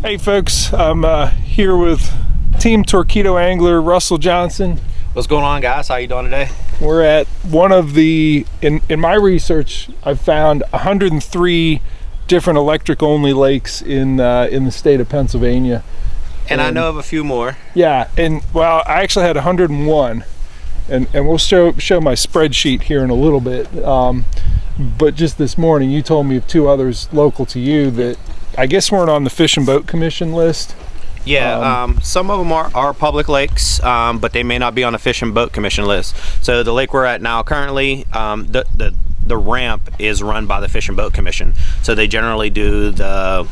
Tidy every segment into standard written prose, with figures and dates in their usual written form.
Hey folks, I'm here with Team Torpedo Angler Russell Johnson. What's going on, guys? How you doing today? We're at one of the, in my research, I've found 103 different electric only lakes in the state of Pennsylvania. And I know of a few more. Yeah, and well, I actually had 101, and we'll show my spreadsheet here in a little bit. But just this morning, you told me of two others local to you that I guess weren't on the Fish and Boat Commission list. Yeah, some of them are public lakes, but they may not be on the Fish and Boat Commission list. So the lake we're at now currently, the ramp is run by the Fish and Boat Commission. So they generally do the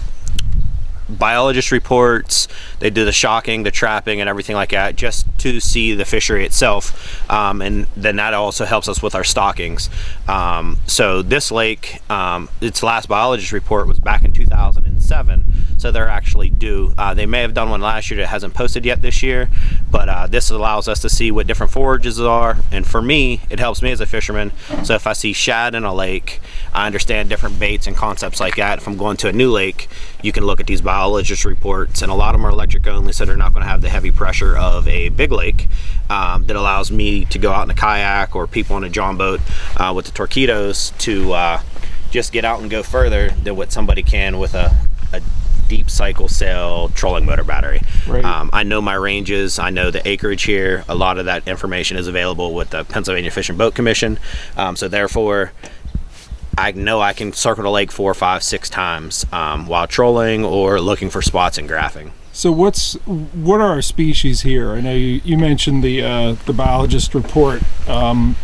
biologist reports, they do the shocking, the trapping, and everything like that, just to see the fishery itself, and then that also helps us with our stockings. So this lake, its last biologist report was back in 2007, so they're actually due. They may have done one last year that hasn't posted yet this year, but this allows us to see what different forages are, and for me, it helps me as a fisherman. So if I see shad in a lake, I understand different baits and concepts like that. If I'm going to a new lake, you can look at these biologist reports, and a lot of them are electric only, so they're not going to have the heavy pressure of a big lake. That allows me to go out in a kayak or people on a john boat with the torpedoes to just get out and go further than what somebody can with a deep cycle sail trolling motor battery. Right. I know my ranges, I know the acreage here. A lot of that information is available with the Pennsylvania Fish and Boat Commission, so therefore I know I can circle the lake 4, 5, 6 times while trolling or looking for spots and graphing. So what are our species here? I know you mentioned the biologist report, and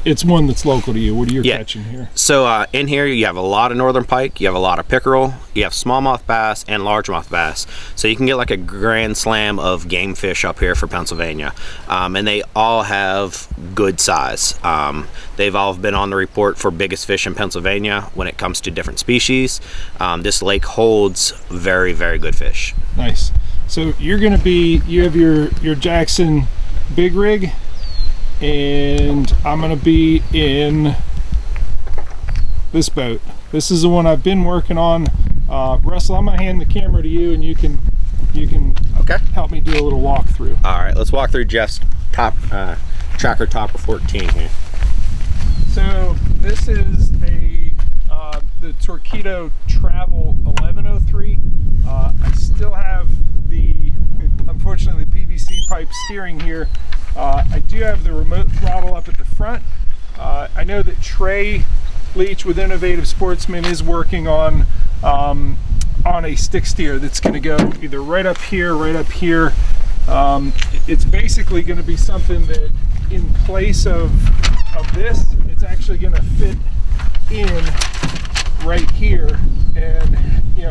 it's one that's local to you. What are you catching here? So in here you have a lot of northern pike, you have a lot of pickerel, you have smallmouth bass and largemouth bass. So you can get like a grand slam of game fish up here for Pennsylvania, and they all have good size. They've all been on the report for biggest fish in Pennsylvania when it comes to different species. This lake holds very, very good fish. Nice. So you have your Jackson big rig, and I'm gonna be in this boat. This is the one I've been working on. Russell, I'm gonna hand the camera to you, and you can okay, help me do a little walkthrough. All right, let's walk through Jeff's top tracker topper 14 here. So this is the Torpedo Travel 1103. I still have unfortunately the PVC pipe steering here. I do have the remote throttle up at the front. I know that Trey Leach with Innovative Sportsman is working on a stick steer that's going to go either right up here, right up here. It's basically going to be something that in place of this, it's actually going to fit in right here, and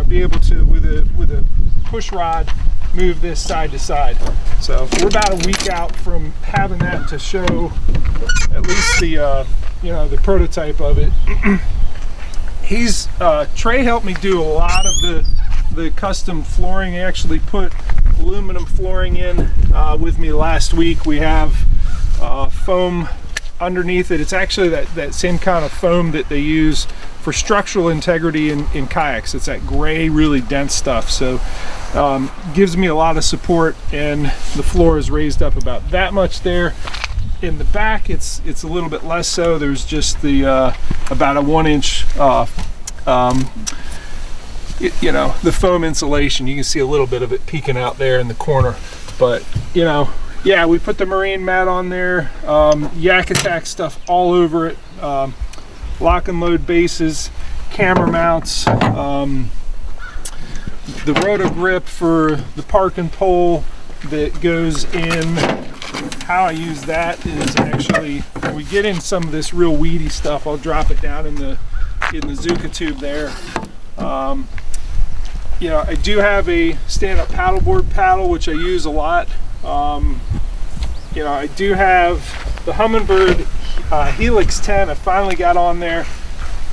be able to with a push rod move this side to side. So we're about a week out from having that to show at least the prototype of it. Trey helped me do a lot of the custom flooring. He actually put aluminum flooring in with me last week. We have foam underneath it. It's actually that same kind of foam that they use for structural integrity in kayaks. It's that gray, really dense stuff. So gives me a lot of support, and the floor is raised up about that much there. In the back, it's a little bit less so. There's just the about a 1-inch the foam insulation. You can see a little bit of it peeking out there in the corner, but yeah, we put the marine mat on there, Yak Attack stuff all over it, lock and load bases, camera mounts, the roto grip for the parking pole that goes in. How I use that is actually, when we get in some of this real weedy stuff, I'll drop it down in the Zuka tube there. I do have a stand-up paddleboard paddle, which I use a lot. I do have the Humminbird Helix 10. I finally got on there,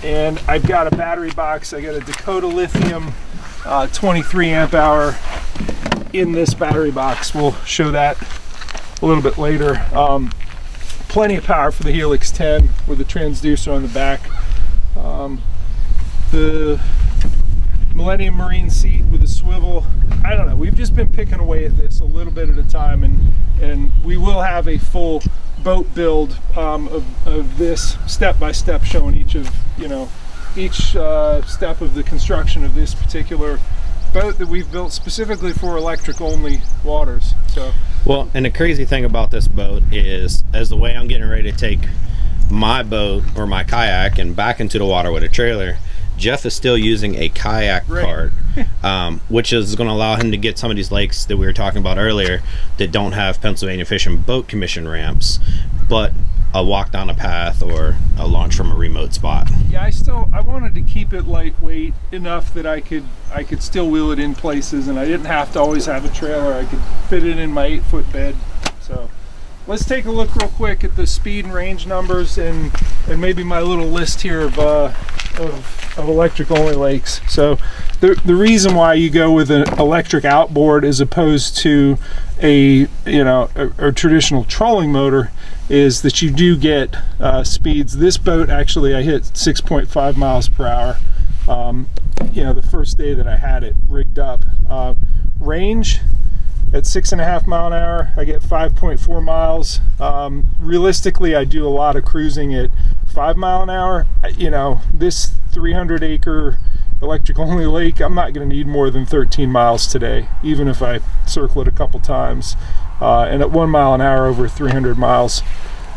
and I've got a battery box. I got a Dakota Lithium 23 amp hour in this battery box. We'll show that a little bit later. Plenty of power for the Helix 10 with the transducer on the back. The Millennium Marine seat with a swivel. I don't know, we've just been picking away at this a little bit at a time, and we will have a full boat build of this step by step, showing each of, each step of the construction of this particular boat that we've built specifically for electric only waters. So well, and the crazy thing about this boat is, as the way I'm getting ready to take my boat or my kayak and back into the water with a trailer, Jeff is still using a kayak cart, which is going to allow him to get some of these lakes that we were talking about earlier that don't have Pennsylvania Fish and Boat Commission ramps, but a walk down a path or a launch from a remote spot. Yeah, I wanted to keep it lightweight enough that I could still wheel it in places, and I didn't have to always have a trailer. I could fit it in my 8-foot bed. So let's take a look real quick at the speed and range numbers and maybe my little list here of electric only lakes. So the reason why you go with an electric outboard as opposed to a traditional trolling motor is that you do get speeds. This boat, actually, I hit 6.5 miles per hour the first day that I had it rigged up. Range at 6.5 mile an hour, I get 5.4 miles. Realistically, I do a lot of cruising at 5 mile an hour. This 300 acre electric only lake, I'm not going to need more than 13 miles today, even if I circle it a couple times. And at 1 mile an hour, over 300 miles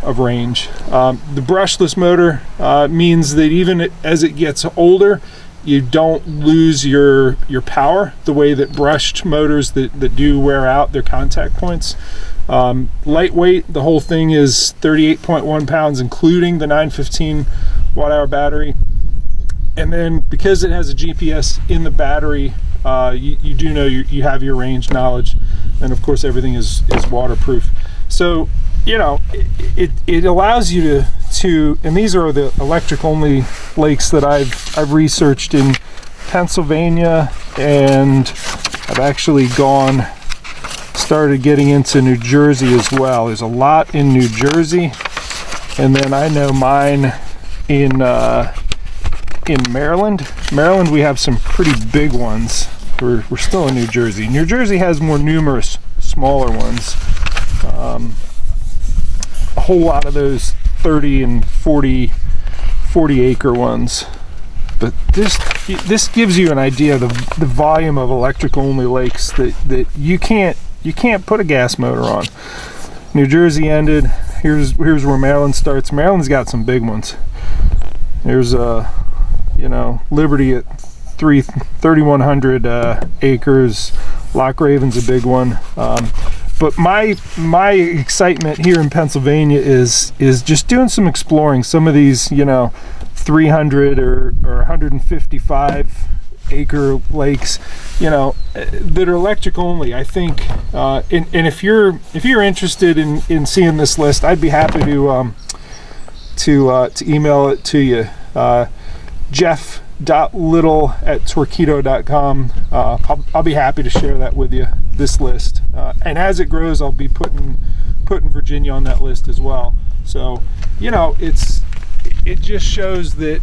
of range. The brushless motor means that even as it gets older, you don't lose your power the way that brushed motors that do wear out their contact points. Lightweight, the whole thing is 38.1 pounds, including the 915 watt-hour battery. And then because it has a GPS in the battery, you do know you have your range knowledge, and of course everything is waterproof. So it allows you to, and these are the electric only lakes that I've researched in Pennsylvania, and I've actually started getting into New Jersey as well. There's a lot in New Jersey, and then I know mine in Maryland. Maryland, we have some pretty big ones. We're still in New Jersey. New Jersey has more numerous smaller ones. A whole lot of those 30 and 40 acre ones. But this gives you an idea of the volume of electric only lakes that you can't put a gas motor on. New Jersey ended. Here's where Maryland starts. Maryland's got some big ones. There's Liberty at 3,100 acres. Loch Raven's a big one. But my excitement here in Pennsylvania is just doing some exploring. Some of these 300 or 155 acre lakes that are electric only. I think and if you're interested in seeing this list, I'd be happy to email it to you. Jeff.little@torquedo.com. I'll be happy to share that with you, this list, and as it grows, I'll be putting Virginia on that list as well. So it just shows that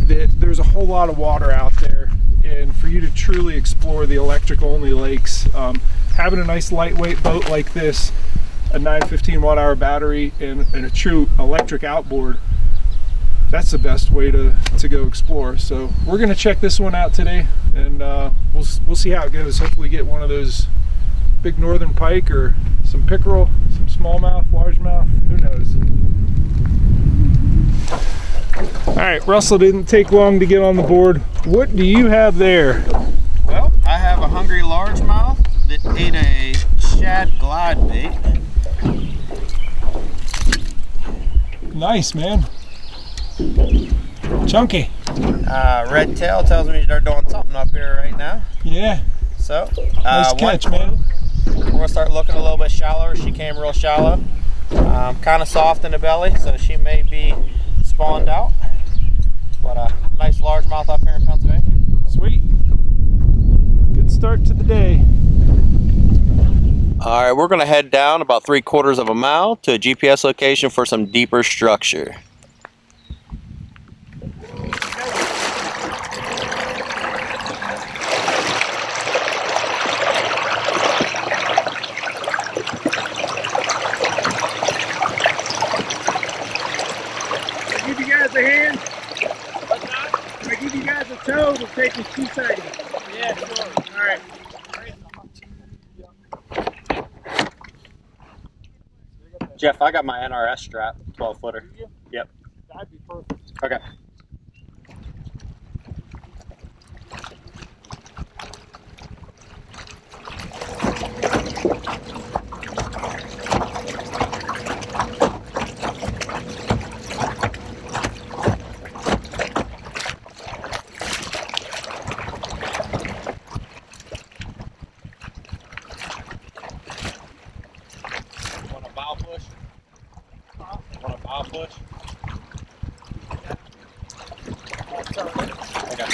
there's a whole lot of water out there, and for you to truly explore the electric only lakes, having a nice lightweight boat like this, a 915 watt-hour battery, and a true electric outboard, that's the best way to go explore. So we're going to check this one out today, and we'll see how it goes. Hopefully get one of those big northern pike or some pickerel, some smallmouth, largemouth, who knows. All right, Russell didn't take long to get on the board. What do you have there? Well, I have a hungry largemouth that ate a shad glide bait. Nice, man. Chunky. Red tail tells me they're doing something up here right now. Yeah. So, nice catch, man. We're gonna start looking a little bit shallower. She came real shallow, kind of soft in the belly, so she may be spawned out. But a nice largemouth up here in Pennsylvania. Sweet. Good start to the day. All right, we're gonna head down about 3/4 of a mile to a GPS location for some deeper structure. 2 seconds. Yeah, sure. All right. Jeff, I got my NRS strap, 12 footer. Yep. That'd be perfect. Okay. Want a bow push? Want a bow push? Okay.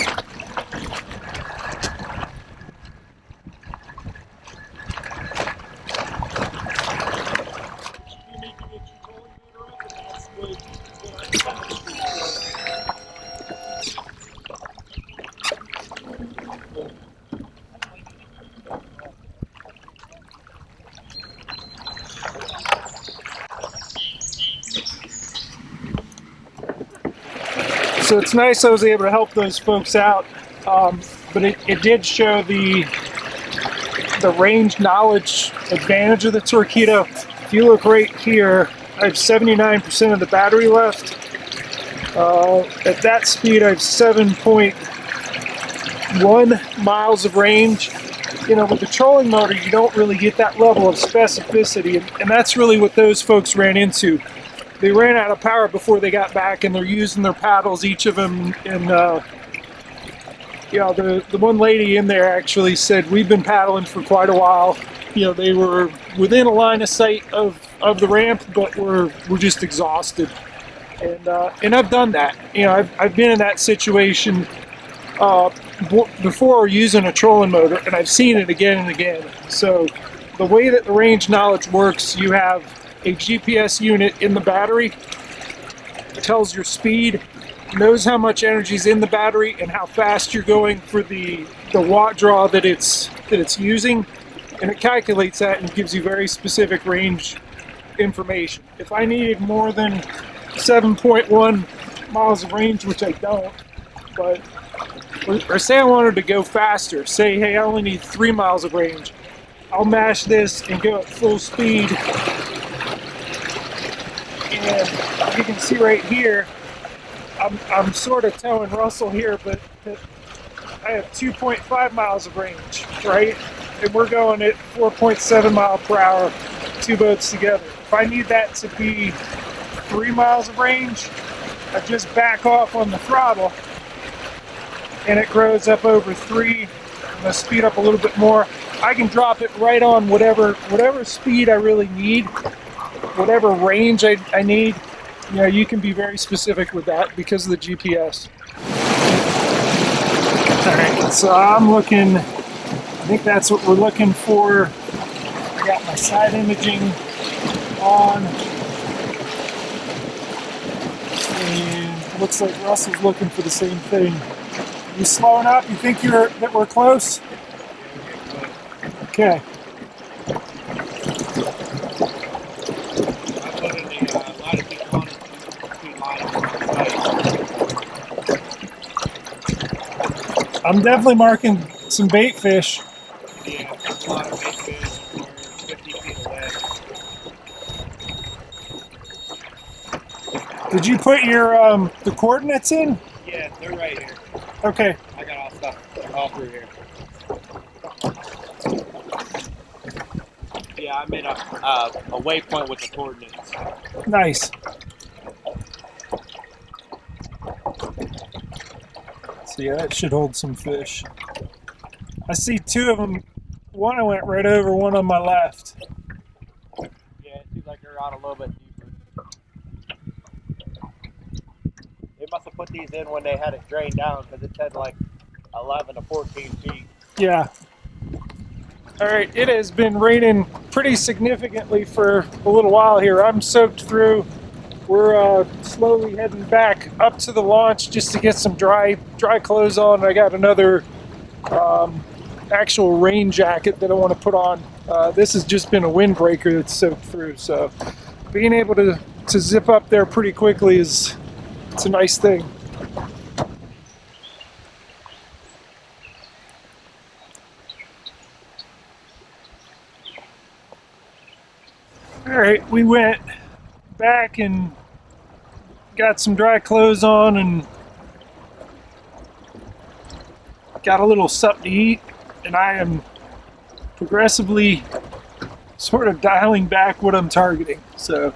So it's nice I was able to help those folks out, but it did show the range knowledge advantage of the Torqeedo. If you look right here, I have 79% of the battery left. At that speed, I have 7.1 miles of range. You know, with the trolling motor, you don't really get that level of specificity, and that's really what those folks ran into. They ran out of power before they got back, and they're using their paddles, each of them. And you know, the one lady in there actually said, "We've been paddling for quite a while." You know, they were within a line of sight of the ramp, but we're just exhausted. And I've done that. You know, I've been in that situation before using a trolling motor, and I've seen it again and again. So the way that the range knowledge works, you have a GPS unit in the battery. It tells your speed, knows how much energy is in the battery and how fast you're going for the watt draw that it's using, and it calculates that and gives you very specific range information. If I needed more than 7.1 miles of range, which I don't, but or say I wanted to go faster, say, hey, I only need 3 miles of range, I'll mash this and go at full speed. And you can see right here, I'm sort of towing Russell here, but I have 2.5 miles of range, right? And we're going at 4.7 mile per hour, 2 boats together. If I need that to be 3 miles of range, I just back off on the throttle and it grows up over 3. I'm gonna speed up a little bit more. I can drop it right on whatever speed I really need, whatever range I need. You know, you can be very specific with that because of the GPS. All right, so I'm looking, I think that's what we're looking for. I got my side imaging on. And it looks like Russell's looking for the same thing. You slowing up? You think that we're close? Okay. I'm definitely marking some bait fish. Yeah, there's a lot of bait fish. We're 50 feet away. Did you put your the coordinates in? Yeah, they're right here. Okay. I got all stuff all through here. Yeah, I made a waypoint with the coordinates. Nice. So yeah, that should hold some fish. I see 2 of them. One I went right over, one on my left. Yeah, it seems like they're out a little bit deeper. They must have put these in when they had it drained down because it said like 11 to 14 feet. Yeah. All right, it has been raining pretty significantly for a little while here. I'm soaked through. We're slowly heading back up to the launch just to get some dry clothes on. I got another actual rain jacket that I want to put on. This has just been a windbreaker that's soaked through, so being able to zip up there pretty quickly it's a nice thing. All right, we went back and got some dry clothes on and got a little something to eat, and I am progressively sort of dialing back what I'm targeting. So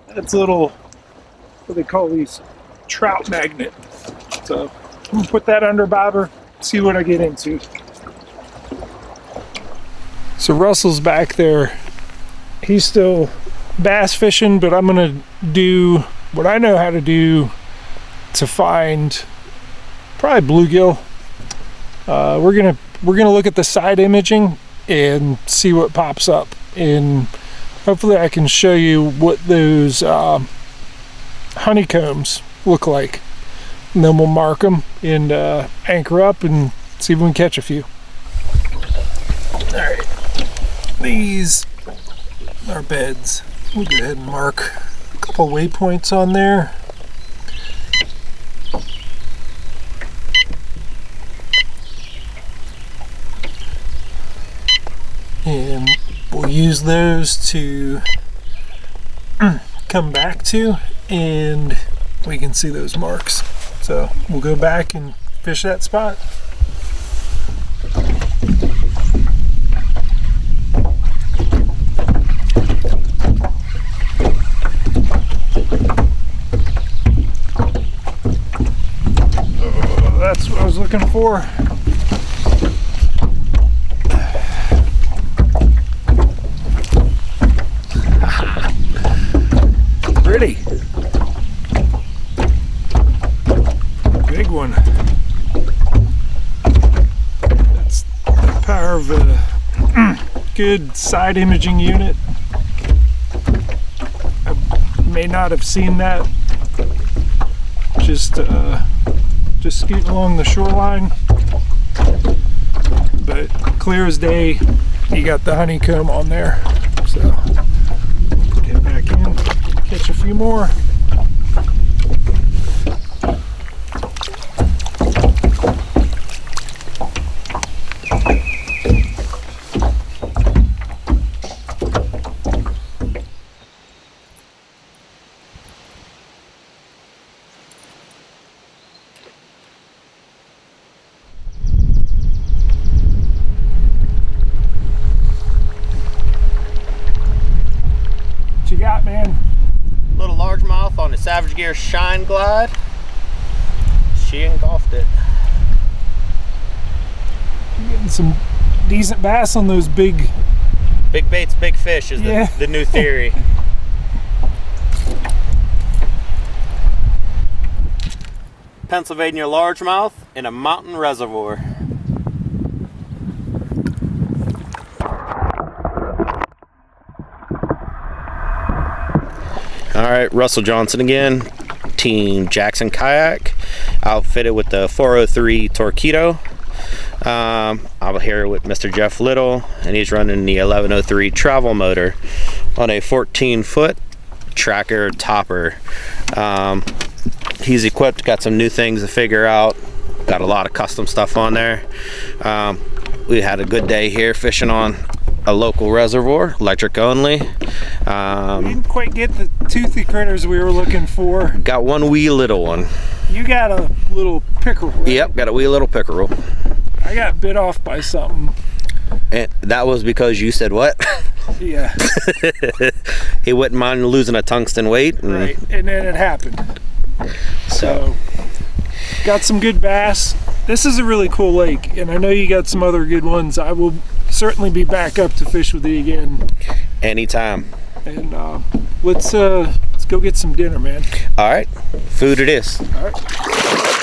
that's a little, what they call these, trout magnet. So I'm gonna put that under bobber, see what I get into. So Russell's back there. He's still bass fishing, but I'm gonna do what I know how to do to find probably bluegill. We're gonna look at the side imaging and see what pops up, and hopefully I can show you what those honeycombs look like, and then we'll mark them and anchor up and see if we can catch a few. All right, these are beds. We'll go ahead and mark a couple waypoints on there. And we'll use those to come back to, and we can see those marks. So we'll go back and fish that spot. That's what I was looking for. Pretty. Big one. That's the power of a good side imaging unit. I may not have seen that. Just scooting along the shoreline, but clear as day, you got the honeycomb on there. So put it back in, catch a few more. What you got, man? Little largemouth on the Savage Gear Shine Glide. She engulfed it. You're getting some decent bass on those big baits, big fish is the new theory. Pennsylvania largemouth in a mountain reservoir. Alright, Russell Johnson again, Team Jackson Kayak, outfitted with the 403 Torpedo. I'm here with Mr. Jeff Little, and he's running the 1103 travel motor on a 14-foot tracker topper. He's equipped, got some new things to figure out, got a lot of custom stuff on there. We had a good day here fishing on a local reservoir, electric only. We didn't quite get the toothy critters we were looking for. Got one wee little one. You got a little pickerel, right? Yep, got a wee little pickerel. I got bit off by something. And that was because you said what? Yeah. He wouldn't mind losing a tungsten weight. Right, and then it happened. So, got some good bass. This is a really cool lake, and I know you got some other good ones. I will certainly be back up to fish with you again. Anytime. And let's go get some dinner, man. All right, food it is. All right.